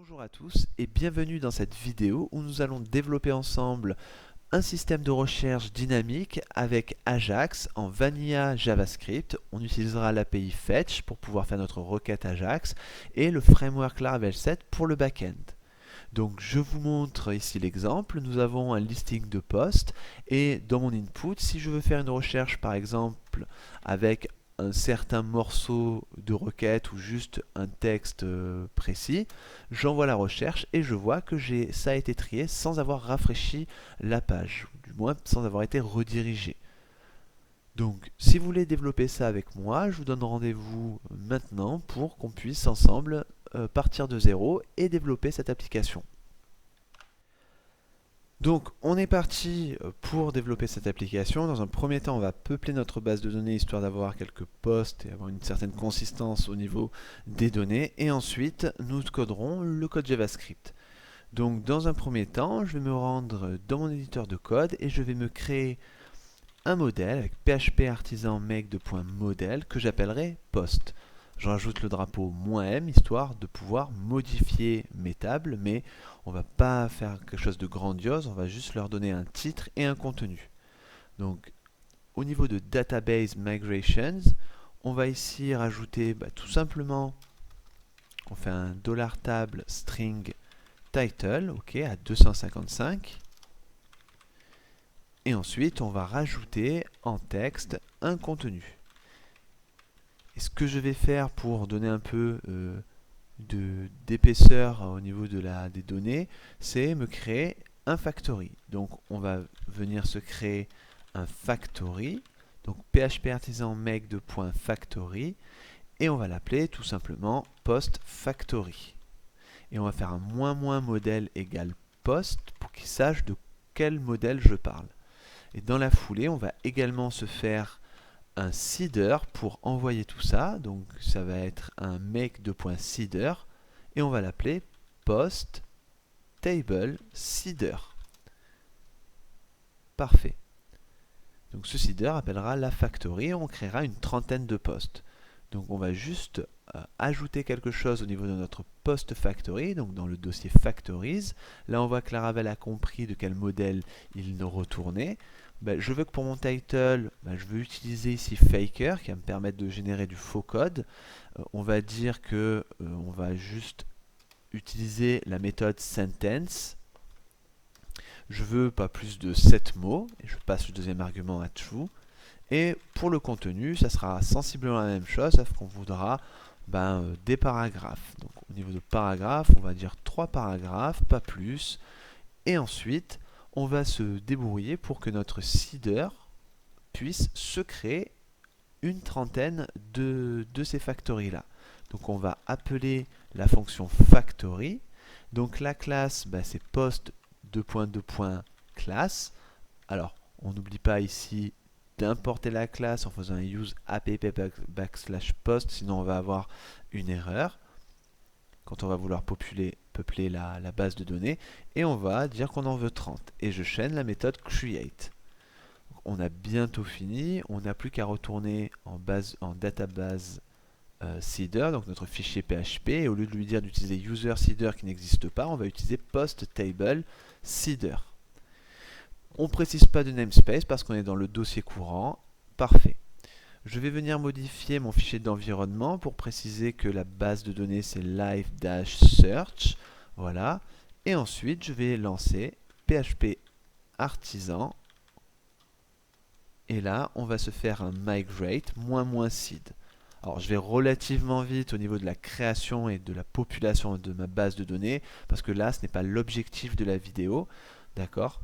Bonjour à tous et bienvenue dans cette vidéo où nous allons développer ensemble un système de recherche dynamique avec Ajax en Vanilla JavaScript. On utilisera l'API Fetch pour pouvoir faire notre requête Ajax et le framework Laravel 7 pour le backend. Donc je vous montre ici l'exemple. Nous avons un listing de postes et dans mon input, si je veux faire une recherche par exemple avec un certain morceau de requête ou juste un texte précis, j'envoie la recherche et je vois que ça a été trié sans avoir rafraîchi la page, ou du moins sans avoir été redirigé. Donc, si vous voulez développer ça avec moi, je vous donne rendez-vous maintenant pour qu'on puisse ensemble partir de zéro et développer cette application. Donc, on est parti pour développer cette application. Dans un premier temps, on va peupler notre base de données histoire d'avoir quelques postes et avoir une certaine consistance au niveau des données. Et ensuite, nous coderons le code JavaScript. Donc, dans un premier temps, je vais me rendre dans mon éditeur de code et je vais me créer un modèle avec php artisan make de point modèle que j'appellerai post. Je rajoute le drapeau "-m" histoire de pouvoir modifier mes tables, mais on ne va pas faire quelque chose de grandiose, on va juste leur donner un titre et un contenu. Donc au niveau de database migrations, on va ici rajouter tout simplement, on fait un $table string title, ok, à 255. Et ensuite, on va rajouter en texte un contenu. Et ce que je vais faire pour donner un peu d'épaisseur au niveau des données, c'est me créer un factory. Donc, on va venir se créer un factory. Donc, php artisan make de point factory. Et on va l'appeler tout simplement post factory. Et on va faire un modèle égale post pour qu'il sache de quel modèle je parle. Et dans la foulée, on va également se faire un seeder pour envoyer tout ça. Donc ça va être un make de point seeder et on va l'appeler post table seeder. Parfait. Donc ce seeder appellera la factory et on créera une trentaine de postes. Donc on va juste ajouter quelque chose au niveau de notre post factory, donc dans le dossier factories. Là on voit que Laravel a compris de quel modèle il nous retournait. Je veux que pour mon title, je veux utiliser ici faker qui va me permettre de générer du faux code. On va dire que on va juste utiliser la méthode sentence. Je veux pas plus de 7 mots et je passe le deuxième argument à true. Et pour le contenu, ça sera sensiblement la même chose, sauf qu'on voudra des paragraphes. Donc au niveau de paragraphes, on va dire 3 paragraphes, pas plus. Et ensuite, on va se débrouiller pour que notre seeder puisse se créer une trentaine de ces factories-là. Donc on va appeler la fonction factory. Donc la classe, c'est post class. Alors, on n'oublie pas ici d'importer la classe en faisant un use app /post, sinon on va avoir une erreur quand on va vouloir peupler la base de données, et on va dire qu'on en veut 30. Et je chaîne la méthode create. On a bientôt fini, on n'a plus qu'à retourner en database seeder, donc notre fichier PHP, et au lieu de lui dire d'utiliser user seeder qui n'existe pas, on va utiliser post table seeder. On ne précise pas de namespace parce qu'on est dans le dossier courant. Parfait. Je vais venir modifier mon fichier d'environnement pour préciser que la base de données c'est live-search. Voilà. Et ensuite, je vais lancer php artisan. Et là, on va se faire un migrate -seed. Alors, je vais relativement vite au niveau de la création et de la population de ma base de données parce que là, ce n'est pas l'objectif de la vidéo. D'accord ?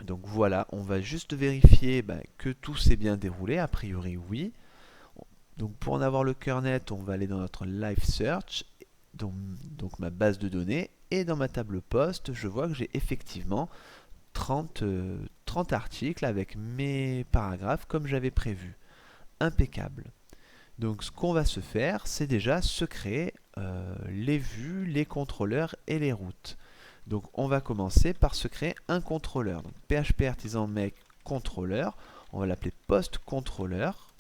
Donc voilà, on va juste vérifier que tout s'est bien déroulé, a priori oui. Donc pour en avoir le cœur net, on va aller dans notre Live Search, donc ma base de données, et dans ma table poste, je vois que j'ai effectivement 30 articles avec mes paragraphes comme j'avais prévu. Impeccable. Donc ce qu'on va se faire, c'est déjà se créer les vues, les contrôleurs et les routes. Donc on va commencer par se créer un contrôleur. Donc php artisan make contrôleur, on va l'appeler post contrôleur.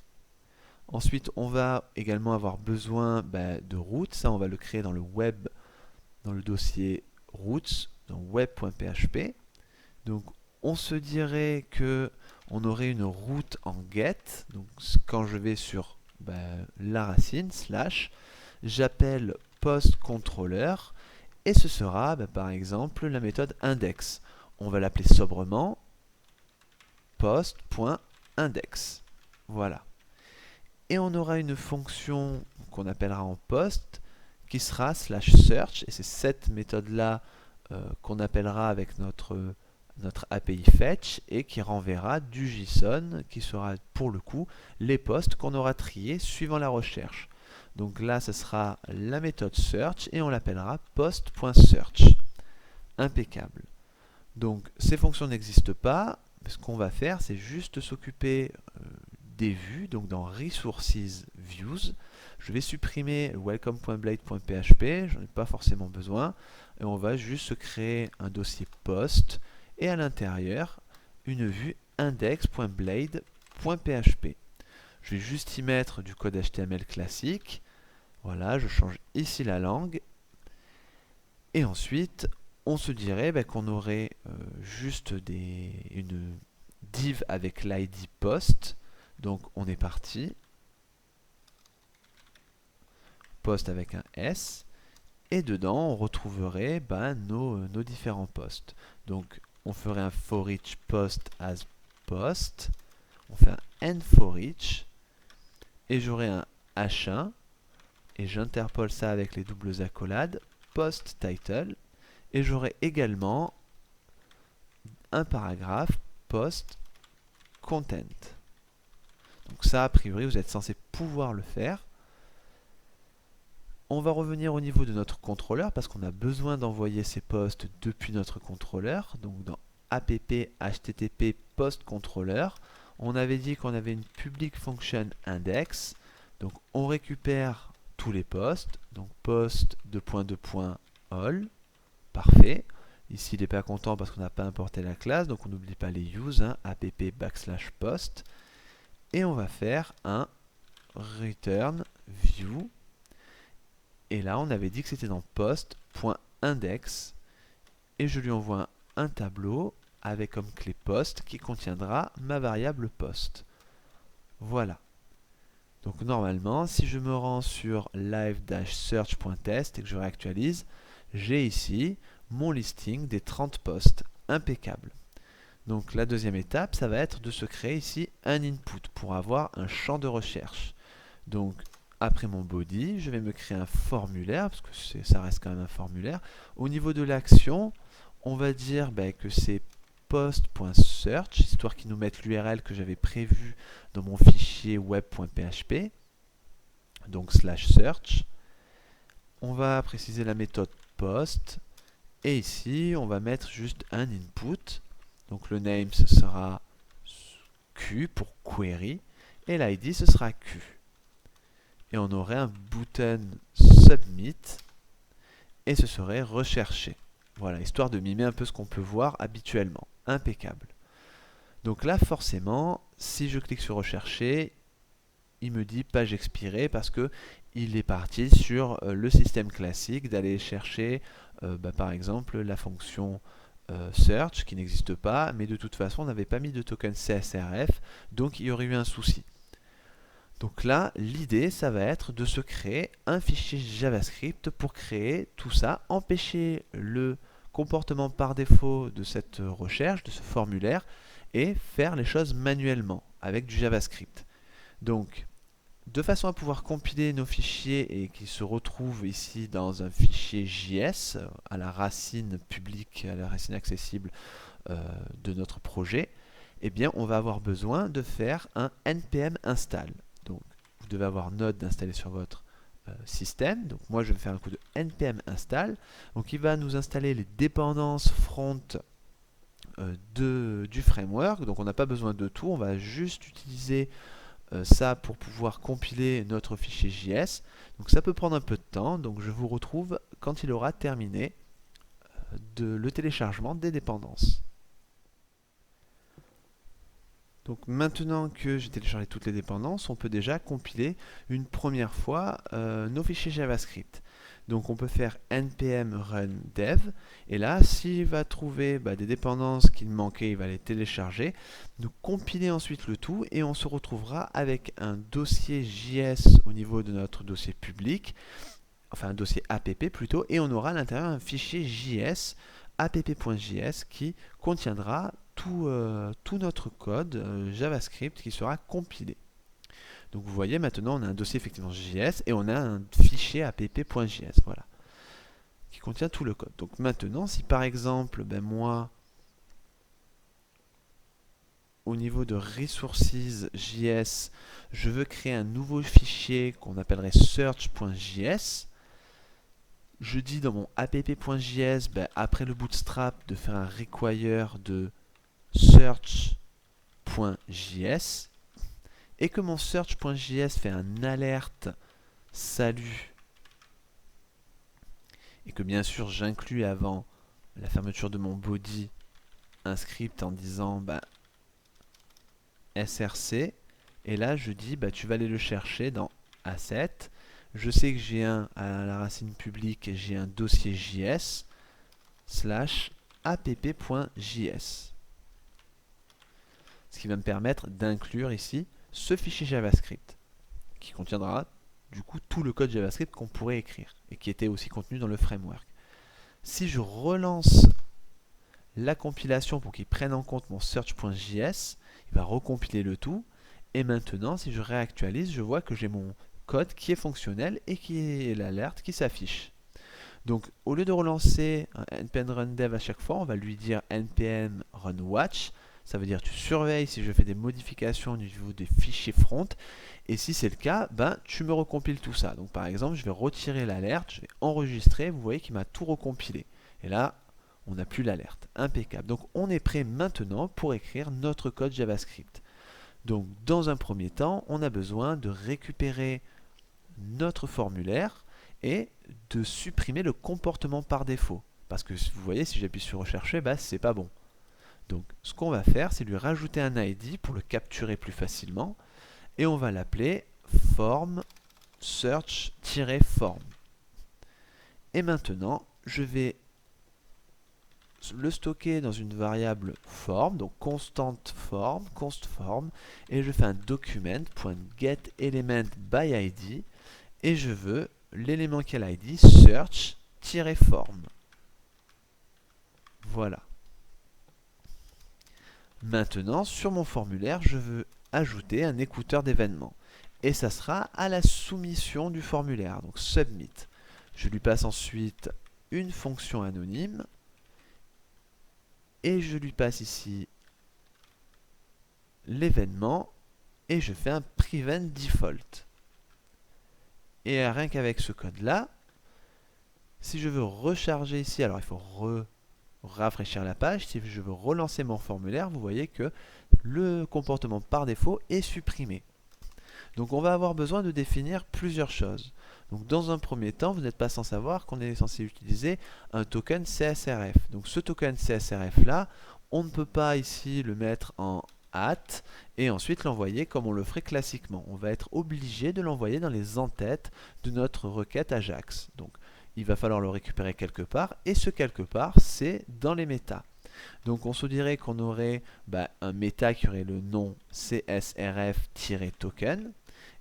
Ensuite on va également avoir besoin de route, ça on va le créer dans le web dans le dossier roots, dans web.php. Donc on se dirait que on aurait une route en get. Donc quand je vais sur la racine, slash, j'appelle postController et ce sera par exemple la méthode index. On va l'appeler sobrement post.index. Voilà. Et on aura une fonction qu'on appellera en post qui sera /search et c'est cette méthode là qu'on appellera avec notre API fetch et qui renverra du JSON qui sera pour le coup les postes qu'on aura triés suivant la recherche. Donc là ce sera la méthode search et on l'appellera post.search. Impeccable. Donc ces fonctions n'existent pas. Ce qu'on va faire c'est juste s'occuper des vues, donc dans Resources Views, je vais supprimer welcome.blade.php, j'en ai pas forcément besoin, et on va juste se créer un dossier post, et à l'intérieur, une vue index.blade.php. Je vais juste y mettre du code HTML classique, voilà, je change ici la langue, et ensuite, on se dirait qu'on aurait juste une div avec l'ID post. Donc on est parti, post avec un S, et dedans on retrouverait nos différents posts. Donc on ferait un for each post as post, on fait un end for each, et j'aurai un H1, et j'interpole ça avec les doubles accolades, post title, et j'aurai également un paragraphe post content. Donc ça, a priori, vous êtes censé pouvoir le faire. On va revenir au niveau de notre contrôleur parce qu'on a besoin d'envoyer ces posts depuis notre contrôleur. Donc dans app http post controller, on avait dit qu'on avait une public function index. Donc on récupère tous les posts. Donc post all. Parfait. Ici, il n'est pas content parce qu'on n'a pas importé la classe. Donc on n'oublie pas les use, app/post. Et on va faire un return view. Et là, on avait dit que c'était dans post.index. Et je lui envoie un tableau avec comme clé post qui contiendra ma variable post. Voilà. Donc normalement, si je me rends sur live-search.test et que je réactualise, j'ai ici mon listing des 30 posts. Impeccable. Donc la deuxième étape, ça va être de se créer ici un input pour avoir un champ de recherche. Donc après mon body, je vais me créer un formulaire, parce que ça reste quand même un formulaire. Au niveau de l'action, on va dire que c'est post.search, histoire qu'il nous mette l'URL que j'avais prévu dans mon fichier web.php, donc /search. On va préciser la méthode post, et ici, on va mettre juste un input. Donc le name, ce sera Q pour query, et l'ID, ce sera Q. Et on aurait un button submit, et ce serait recherché. Voilà, histoire de mimer un peu ce qu'on peut voir habituellement. Impeccable. Donc là, forcément, si je clique sur rechercher, il me dit page expirée parce que il est parti sur le système classique d'aller chercher par exemple la fonction search qui n'existe pas, mais de toute façon on n'avait pas mis de token CSRF, donc il y aurait eu un souci. Donc là, l'idée, ça va être de se créer un fichier JavaScript pour créer tout ça, empêcher le comportement par défaut de cette recherche, de ce formulaire, et faire les choses manuellement avec du JavaScript. Donc, de façon à pouvoir compiler nos fichiers et qu'ils se retrouvent ici dans un fichier JS à la racine publique, à la racine accessible de notre projet, eh bien on va avoir besoin de faire un npm install. Donc vous devez avoir Node installé sur votre système. Donc moi je vais faire un coup de npm install. Donc il va nous installer les dépendances front du framework. Donc on n'a pas besoin de tout, on va juste utiliser ça pour pouvoir compiler notre fichier JS. Donc ça peut prendre un peu de temps, donc je vous retrouve quand il aura terminé le téléchargement des dépendances. Donc maintenant que j'ai téléchargé toutes les dépendances, on peut déjà compiler une première fois nos fichiers JavaScript. Donc on peut faire npm run dev, et là, s'il va trouver des dépendances qu'il manquait, il va les télécharger, nous compiler ensuite le tout, et on se retrouvera avec un dossier JS au niveau de notre dossier public, enfin un dossier app plutôt, et on aura à l'intérieur un fichier JS, app.js, qui contiendra tout notre code JavaScript qui sera compilé. Donc vous voyez, maintenant on a un dossier effectivement JS et on a un fichier app.js, voilà, qui contient tout le code. Donc maintenant, si par exemple, moi, au niveau de resources.js, je veux créer un nouveau fichier qu'on appellerait search.js, je dis dans mon app.js, après le bootstrap, de faire un require de search.js, et que mon search.js fait un alerte salut, et que bien sûr j'inclus avant la fermeture de mon body un script en disant src, et là je dis tu vas aller le chercher dans asset. Je sais que j'ai à la racine publique, j'ai un dossier JS slash app.js, ce qui va me permettre d'inclure ici ce fichier JavaScript qui contiendra du coup tout le code JavaScript qu'on pourrait écrire et qui était aussi contenu dans le framework. Si je relance la compilation pour qu'il prenne en compte mon search.js, il va recompiler le tout, et maintenant si je réactualise, je vois que j'ai mon code qui est fonctionnel et qui est l'alerte qui s'affiche. Donc au lieu de relancer un npm run dev à chaque fois, on va lui dire npm run watch. Ça veut dire tu surveilles si je fais des modifications au niveau des fichiers front, et si c'est le cas, tu me recompiles tout ça. Donc par exemple, je vais retirer l'alerte, je vais enregistrer, vous voyez qu'il m'a tout recompilé. Et là, on n'a plus l'alerte. Impeccable. Donc on est prêt maintenant pour écrire notre code JavaScript. Donc dans un premier temps, on a besoin de récupérer notre formulaire et de supprimer le comportement par défaut. Parce que vous voyez, si j'appuie sur rechercher, c'est pas bon. Donc ce qu'on va faire, c'est lui rajouter un ID pour le capturer plus facilement, et on va l'appeler form search-form. Et maintenant, je vais le stocker dans une variable form, donc const form, et je fais un document.getElementById, et je veux l'élément qui a l'ID search-form. Voilà. Maintenant, sur mon formulaire, je veux ajouter un écouteur d'événements. Et ça sera à la soumission du formulaire, donc submit. Je lui passe ensuite une fonction anonyme. Et je lui passe ici l'événement. Et je fais un prevent default. Et rien qu'avec ce code-là, si je veux recharger ici, alors il faut rafraîchir la page. Si je veux relancer mon formulaire, vous voyez que le comportement par défaut est supprimé. Donc on va avoir besoin de définir plusieurs choses. Donc dans un premier temps, vous n'êtes pas sans savoir qu'on est censé utiliser un token CSRF. Donc ce token CSRF là, on ne peut pas ici le mettre en @ et ensuite l'envoyer comme on le ferait classiquement. On va être obligé de l'envoyer dans les entêtes de notre requête Ajax. Donc il va falloir le récupérer quelque part, et ce quelque part, c'est dans les méta. Donc on se dirait qu'on aurait un méta qui aurait le nom csrf-token,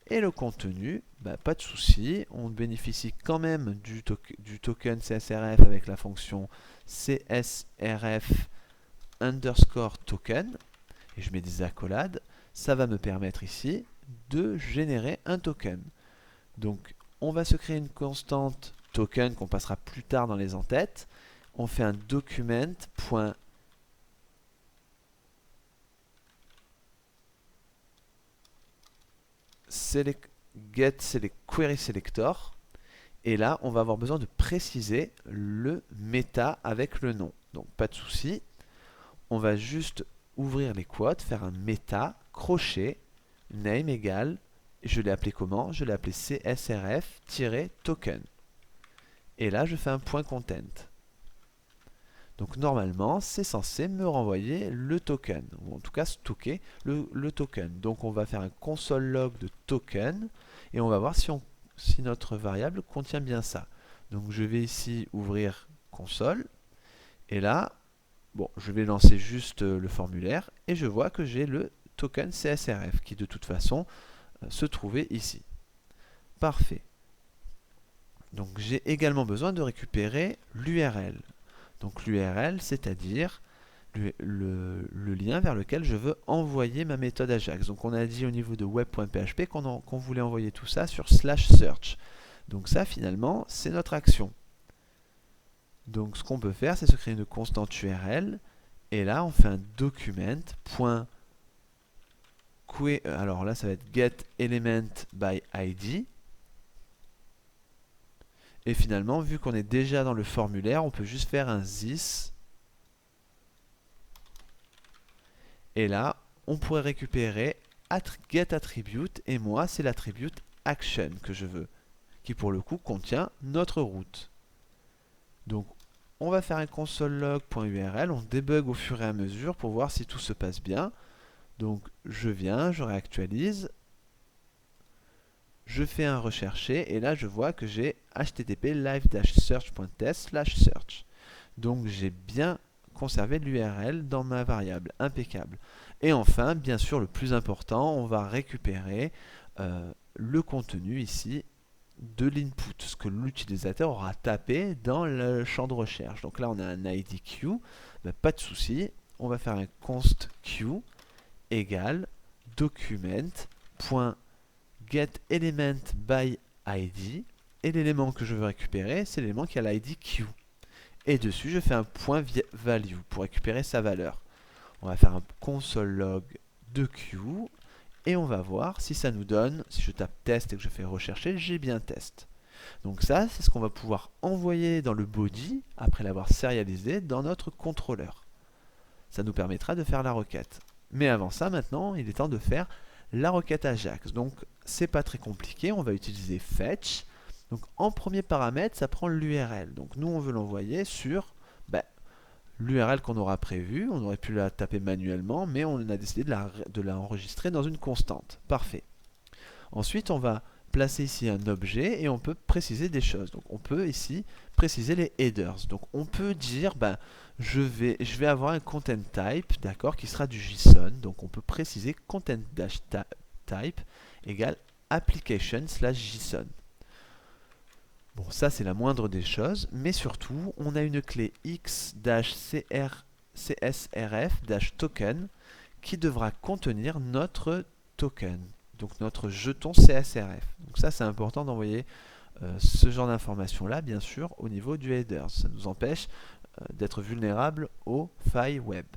et le contenu, pas de souci, on bénéficie quand même du token CSRF avec la fonction CSRF_token, et je mets des accolades. Ça va me permettre ici de générer un token. Donc on va se créer une constante token qu'on passera plus tard dans les entêtes. On fait un document.getSelectQuerySelector, et là on va avoir besoin de préciser le méta avec le nom. Donc pas de souci, on va juste ouvrir les quotes, faire un méta, crochet, name égale, je l'ai appelé comment? Je l'ai appelé csrf-token. Et là, je fais un point content. Donc normalement, c'est censé me renvoyer le token, ou en tout cas stocker le token. Donc on va faire un console log de token, et on va voir si notre variable contient bien ça. Donc je vais ici ouvrir console. Et là, bon, je vais lancer juste le formulaire et je vois que j'ai le token CSRF qui de toute façon se trouvait ici. Parfait. Donc j'ai également besoin de récupérer l'URL. Donc l'URL, c'est-à-dire le lien vers lequel je veux envoyer ma méthode Ajax. Donc on a dit au niveau de web.php qu'on voulait envoyer tout ça sur /search. Donc ça finalement c'est notre action. Donc ce qu'on peut faire c'est se créer une constante URL et là on fait un document. Alors là ça va être getElementById. Et finalement vu qu'on est déjà dans le formulaire on peut juste faire un this. Et là, on pourrait récupérer getAttribute, et moi, c'est l'attribute action que je veux, qui pour le coup contient notre route. Donc, on va faire un console.log.url, on débug au fur et à mesure pour voir si tout se passe bien. Donc, je viens, je réactualise, je fais un rechercher, et là, je vois que j'ai http live-search.test/search. Donc, j'ai bien conserver l'URL dans ma variable, impeccable. Et enfin, bien sûr, le plus important, on va récupérer le contenu ici de l'input, ce que l'utilisateur aura tapé dans le champ de recherche. Donc là, on a un ID queue, ben, pas de souci, on va faire un const queue égale document.getElementById et l'élément que je veux récupérer, c'est l'élément qui a l'ID queue. Et dessus, je fais un point value pour récupérer sa valeur. On va faire un console log de queue et on va voir si ça nous donne, si je tape test et que je fais rechercher, j'ai bien test. Donc ça, c'est ce qu'on va pouvoir envoyer dans le body, après l'avoir sérialisé, dans notre contrôleur. Ça nous permettra de faire la requête. Mais avant ça, maintenant, il est temps de faire la requête Ajax. Donc, c'est pas très compliqué, on va utiliser fetch. Donc en premier paramètre, ça prend l'URL. Donc nous, on veut l'envoyer sur l'URL qu'on aura prévu. On aurait pu la taper manuellement, mais on a décidé de la enregistrer dans une constante. Parfait. Ensuite, on va placer ici un objet et on peut préciser des choses. Donc on peut ici préciser les headers. Donc on peut dire, je vais avoir un content type, d'accord, qui sera du JSON. Donc on peut préciser content-type égale application/JSON. Bon, ça c'est la moindre des choses, mais surtout, on a une clé x-csrf-token qui devra contenir notre token, donc notre jeton CSRF. Donc ça c'est important d'envoyer ce genre d'informations là, bien sûr, au niveau du header. Ça nous empêche d'être vulnérable aux failles web.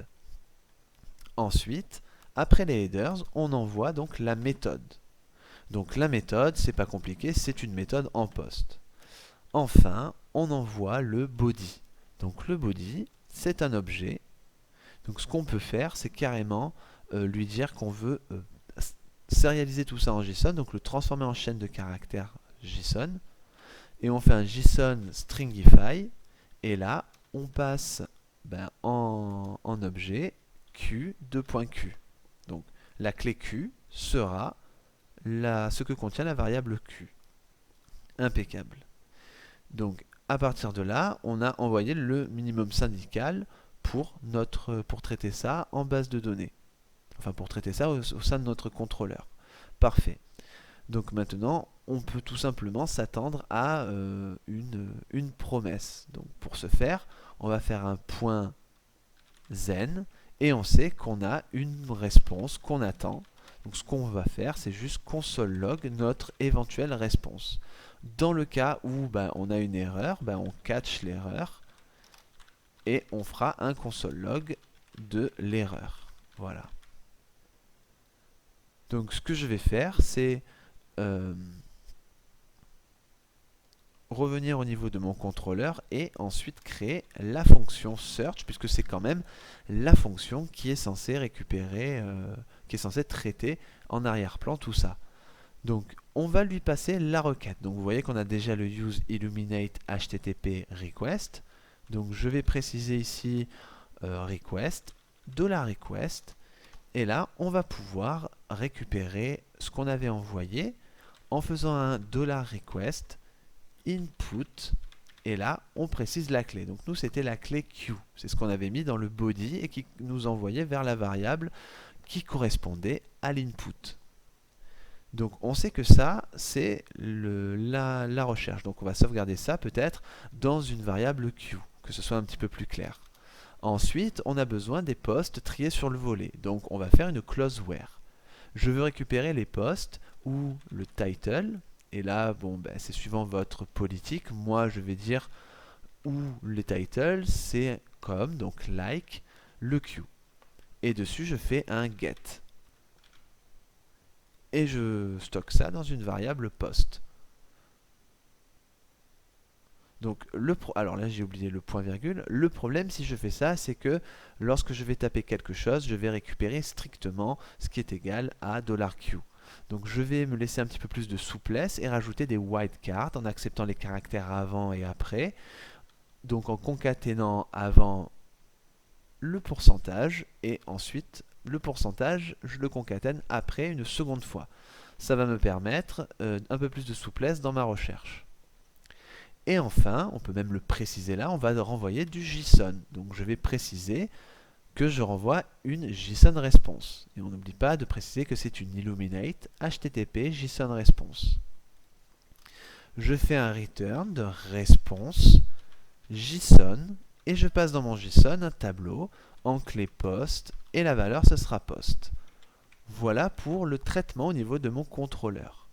Ensuite, après les headers, on envoie donc la méthode. Donc la méthode, c'est pas compliqué, c'est une méthode en post. Enfin, on envoie le body. Donc le body, c'est un objet. Donc ce qu'on peut faire, c'est carrément lui dire qu'on veut sérialiser tout ça en JSON, donc le transformer en chaîne de caractères JSON. Et on fait un JSON stringify. Et là, on passe en objet q2.q. Donc la clé q sera ce que contient la variable q. Impeccable. Donc à partir de là, on a envoyé le minimum syndical pour traiter ça en base de données. Enfin pour traiter ça au sein de notre contrôleur. Parfait. Donc maintenant, on peut tout simplement s'attendre à une promesse. Donc pour ce faire, on va faire un point zen et on sait qu'on a une réponse qu'on attend. Donc ce qu'on va faire, c'est juste console log notre éventuelle réponse. Dans le cas où on a une erreur, on catch l'erreur et on fera un console log de l'erreur. Voilà. Donc ce que je vais faire, c'est revenir au niveau de mon contrôleur et ensuite créer la fonction search, puisque c'est quand même la fonction qui est censée récupérer, qui est censée traiter en arrière-plan tout ça. Donc on va lui passer la requête. Donc vous voyez qu'on a déjà le use illuminate http request. Donc je vais préciser ici request, $request, et là on va pouvoir récupérer ce qu'on avait envoyé en faisant un $request input et là on précise la clé. Donc nous c'était la clé Q, c'est ce qu'on avait mis dans le body et qui nous envoyait vers la variable qui correspondait à l'input. Donc on sait que ça c'est la recherche, donc on va sauvegarder ça peut-être dans une variable Q, que ce soit un petit peu plus clair. Ensuite on a besoin des postes triés sur le volet, donc on va faire une clause where. Je veux récupérer les postes ou le title, et là bon ben, c'est suivant votre politique. Moi je vais dire où les titles c'est comme, donc like, le Q. Et dessus je fais un get. Et je stocke ça dans une variable post. Donc alors là j'ai oublié le point virgule. Le problème si je fais ça, c'est que lorsque je vais taper quelque chose, je vais récupérer strictement ce qui est égal à $Q. Donc je vais me laisser un petit peu plus de souplesse et rajouter des wildcards en acceptant les caractères avant et après. Donc en concaténant avant le pourcentage et ensuite le pourcentage, je le concatène après une seconde fois. Ça va me permettre un peu plus de souplesse dans ma recherche. Et enfin, on peut même le préciser là, on va renvoyer du JSON. Donc je vais préciser que je renvoie une JSON response. Et on n'oublie pas de préciser que c'est une Illuminate HTTP JSON response. Je fais un return de response JSON et je passe dans mon JSON un tableau en clé post et la valeur ce sera post. Voilà pour le traitement au niveau de mon contrôleur.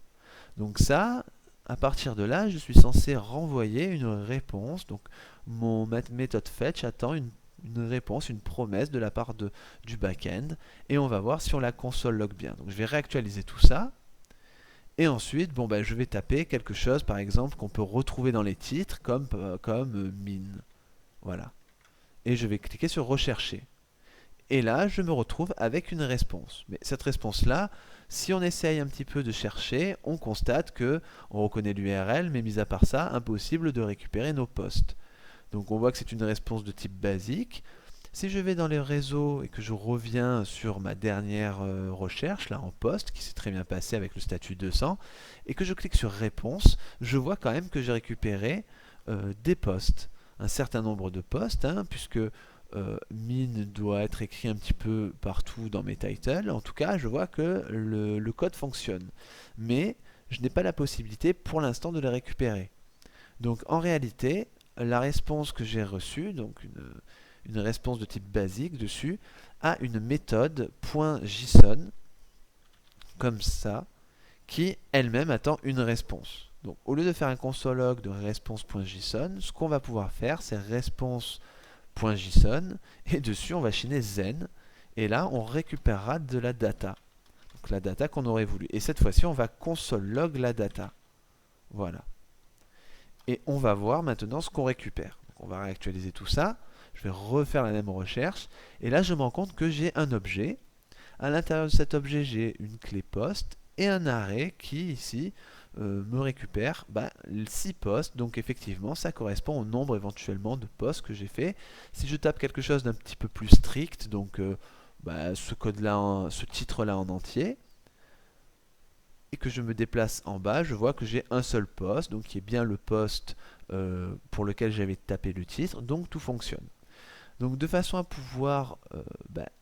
Donc ça, à partir de là, je suis censé renvoyer une réponse. Donc mon méthode fetch attend une réponse, une promesse de la part du back-end et on va voir si on la console log bien. Donc je vais réactualiser tout ça. Et ensuite, bon, ben, je vais taper quelque chose, par exemple, qu'on peut retrouver dans les titres, comme min. Voilà. Et je vais cliquer sur rechercher. Et là, je me retrouve avec une réponse. Mais cette réponse-là, si on essaye un petit peu de chercher, on constate que on reconnaît l'URL, mais mis à part ça, impossible de récupérer nos postes. Donc on voit que c'est une réponse de type basique. Si je vais dans les réseaux et que je reviens sur ma dernière recherche, là en poste, qui s'est très bien passé avec le statut 200, et que je clique sur réponse, je vois quand même que j'ai récupéré des postes. Un certain nombre de postes, hein, puisque min doit être écrit un petit peu partout dans mes titles. En tout cas, je vois que le code fonctionne. Mais je n'ai pas la possibilité pour l'instant de les récupérer. Donc en réalité, la réponse que j'ai reçue, donc une réponse de type basique dessus, a une méthode .json, comme ça, qui elle-même attend une réponse. Donc au lieu de faire un console log de response.json, ce qu'on va pouvoir faire, c'est response.json, et dessus on va chaîner zen, et là on récupérera de la data. Donc la data qu'on aurait voulu. Et cette fois-ci, on va console log la data. Voilà. Et on va voir maintenant ce qu'on récupère. Donc on va réactualiser tout ça. Je vais refaire la même recherche. Et là, je me rends compte que j'ai un objet. À l'intérieur de cet objet, j'ai une clé post et un array qui, ici, me récupère 6 postes. Donc effectivement, ça correspond au nombre éventuellement de postes que j'ai fait. Si je tape quelque chose d'un petit peu plus strict, donc ce code-là, ce titre-là en entier, et que je me déplace en bas, je vois que j'ai un seul poste, donc qui est bien le poste pour lequel j'avais tapé le titre, donc tout fonctionne. Donc de façon à pouvoir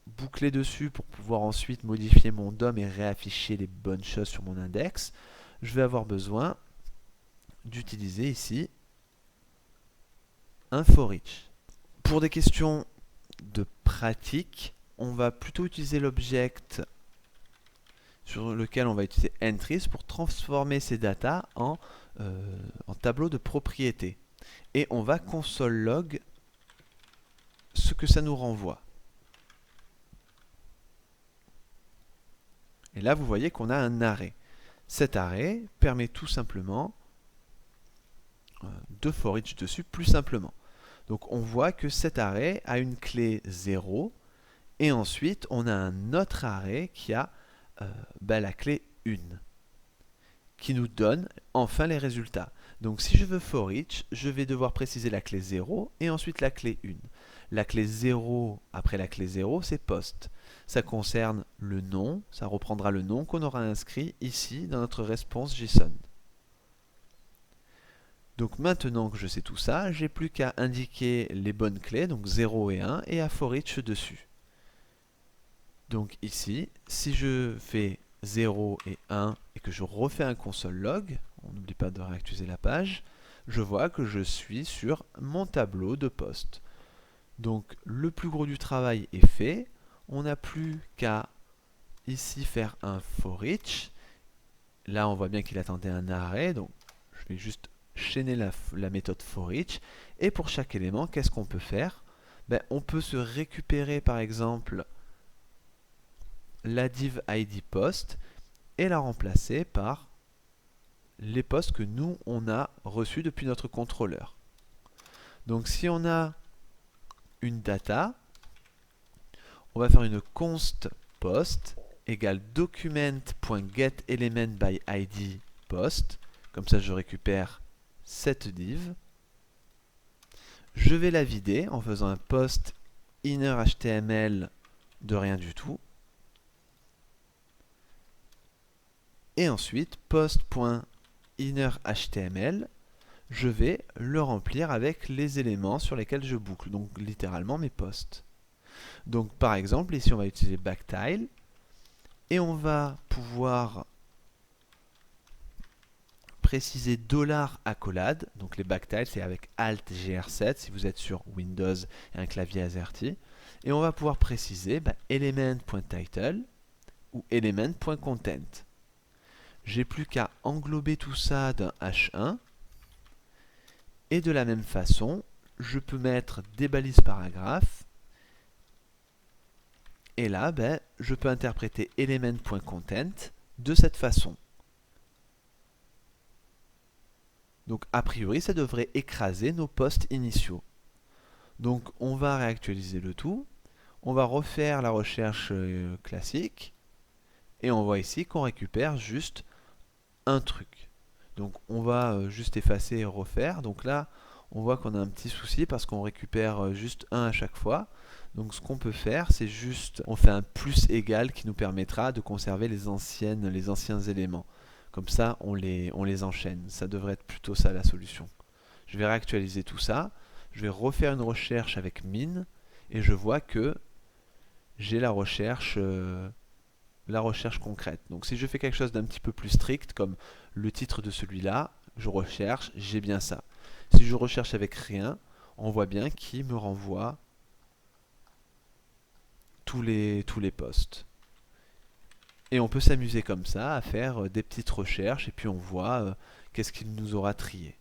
boucler dessus pour pouvoir ensuite modifier mon DOM et réafficher les bonnes choses sur mon index, je vais avoir besoin d'utiliser ici un for each. Pour des questions de pratique, on va plutôt utiliser l'object sur lequel on va utiliser entries pour transformer ces datas en tableau de propriétés. Et on va console log ce que ça nous renvoie. Et là, vous voyez qu'on a un array. Cet array permet tout simplement de for each dessus plus simplement. Donc on voit que cet array a une clé 0 et ensuite on a un autre array qui a la clé 1 qui nous donne enfin les résultats. Donc si je veux for each, je vais devoir préciser la clé 0 et ensuite la clé 1. La clé 0 après la clé 0, c'est post. Ça concerne le nom, ça reprendra le nom qu'on aura inscrit ici dans notre response JSON. Donc maintenant que je sais tout ça, j'ai plus qu'à indiquer les bonnes clés, donc 0 et 1, et à for each dessus. Donc ici, si je fais 0 et 1 et que je refais un console log, on n'oublie pas de réactualiser la page, je vois que je suis sur mon tableau de poste. Donc le plus gros du travail est fait, on n'a plus qu'à ici faire un for each. Là on voit bien qu'il attendait un arrêt, donc je vais juste chaîner la méthode for each. Et pour chaque élément, qu'est-ce qu'on peut faire? On peut se récupérer par exemple la div id post et la remplacer par les postes que nous on a reçus depuis notre contrôleur. Donc si on a une data, on va faire une const post égale document.getElementById post. Comme ça je récupère cette div. Je vais la vider en faisant un post inner HTML de rien du tout. Et ensuite, post.innerHTML, je vais le remplir avec les éléments sur lesquels je boucle, donc littéralement mes posts. Donc par exemple, ici on va utiliser bactile, et on va pouvoir préciser $accolade, donc les bactiles c'est avec Alt GR7 si vous êtes sur Windows et un clavier AZERTY, et on va pouvoir préciser element.title ou element.content. J'ai plus qu'à englober tout ça d'un H1, et de la même façon, je peux mettre des balises paragraphes, et là, je peux interpréter element.content de cette façon. Donc a priori, ça devrait écraser nos postes initiaux. Donc on va réactualiser le tout, on va refaire la recherche classique, et on voit ici qu'on récupère juste un truc. Donc on va juste effacer et refaire. Donc là, on voit qu'on a un petit souci parce qu'on récupère juste un à chaque fois. Donc ce qu'on peut faire, c'est juste, on fait un plus égal qui nous permettra de conserver les anciens éléments. Comme ça, on les enchaîne. Ça devrait être plutôt ça la solution. Je vais réactualiser tout ça. Je vais refaire une recherche avec min et je vois que j'ai la recherche concrète. Donc si je fais quelque chose d'un petit peu plus strict, comme le titre de celui-là, je recherche, j'ai bien ça. Si je recherche avec rien, on voit bien qu'il me renvoie tous les postes. Et on peut s'amuser comme ça, à faire des petites recherches, et puis on voit qu'est-ce qu'il nous aura trié.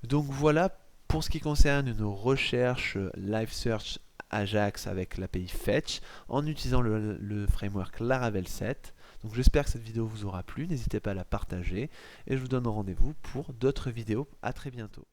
Donc voilà pour ce qui concerne nos recherches Live Search Ajax avec l'API Fetch en utilisant le framework Laravel 7. Donc j'espère que cette vidéo vous aura plu, n'hésitez pas à la partager et je vous donne rendez-vous pour d'autres vidéos. À très bientôt.